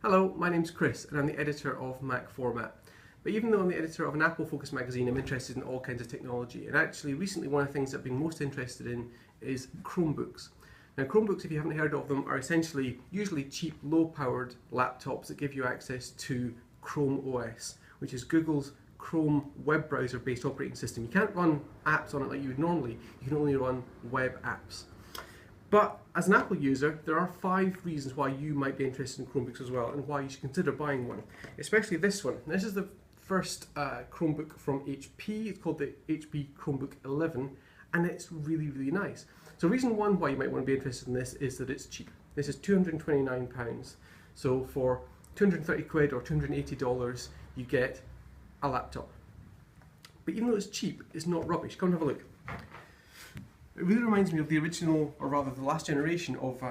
Hello, my name's Chris and I'm the editor of MacFormat. But even though I'm the editor of an Apple-focused magazine, I'm interested in all kinds of technology. And actually, recently one of the things I've been most interested in is Chromebooks. Now, Chromebooks, if you haven't heard of them, are essentially usually cheap, low-powered laptops that give you access to Chrome OS, which is Google's Chrome web browser-based operating system. You can't run apps on it like you would normally. You can only run web apps. But as an Apple user, there are 5 reasons why you might be interested in Chromebooks as well, and why you should consider buying one, especially this one. This is the first Chromebook from HP. It's called the HP Chromebook 11, and it's really, really nice. So reason 1 why you might want to be interested in this is that it's cheap. This is £229. So for 230 quid or $280, you get a laptop. But even though it's cheap, it's not rubbish. Come and have a look. It really reminds me of the original, or rather the last generation of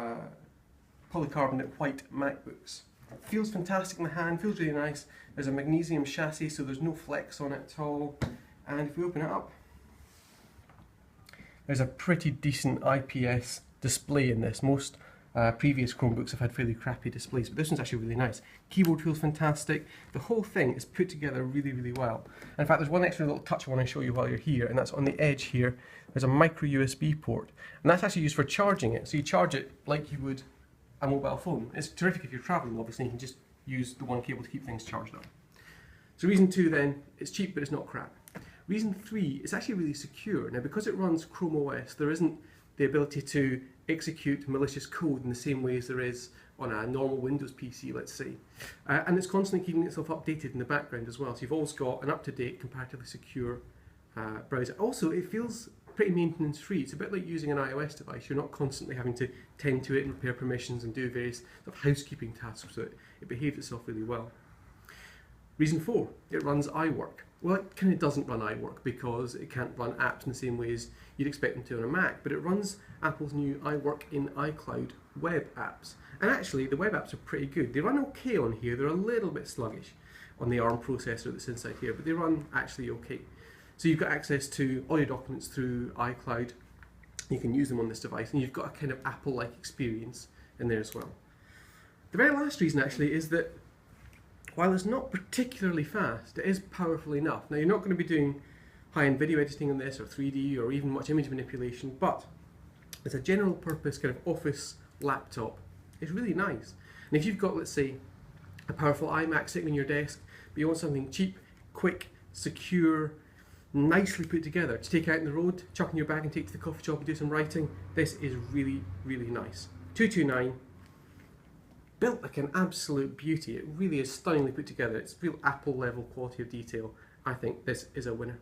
polycarbonate white MacBooks. It feels fantastic in the hand, feels really nice. There's a magnesium chassis, so there's no flex on it at all. And if we open it up, there's a pretty decent IPS display in this. Most previous Chromebooks have had fairly crappy displays, but this one's actually really nice. Keyboard feels fantastic. The whole thing is put together really, really well. In fact, there's one extra little touch I want to show you while you're here, and that's on the edge here. There's a micro USB port, and that's actually used for charging it. So you charge it like you would a mobile phone. It's terrific if you're traveling, obviously. You can just use the one cable to keep things charged up. So reason 2 then, it's cheap but it's not crap. Reason 3, it's actually really secure. Now, because it runs Chrome OS, there isn't the ability to execute malicious code in the same way as there is on a normal Windows PC, let's say. And it's constantly keeping itself updated in the background as well, so you've always got an up-to-date, comparatively secure browser. Also, it feels pretty maintenance free. It's a bit like using an iOS device. You're not constantly having to tend to it and repair permissions and do various sort of housekeeping tasks, so it behaves itself really well. Reason 4, it runs iWork. Well, it kind of doesn't run iWork because it can't run apps in the same way as you'd expect them to on a Mac, but it runs Apple's new iWork in iCloud web apps. And actually, the web apps are pretty good. They run okay on here. They're a little bit sluggish on the ARM processor that's inside here, but they run actually okay. So you've got access to all your documents through iCloud. You can use them on this device, and you've got a kind of Apple-like experience in there as well. The very last reason actually is that while it's not particularly fast, it is powerful enough. Now, you're not going to be doing high-end video editing on this, or 3D, or even much image manipulation, but as a general purpose kind of office laptop, it's really nice. And if you've got, let's say, a powerful iMac sitting on your desk, but you want something cheap, quick, secure, nicely put together to take out on the road, chuck in your bag and take to the coffee shop and do some writing, this is really, really nice. 229, built like an absolute beauty. It really is stunningly put together. It's real Apple level quality of detail. I think this is a winner.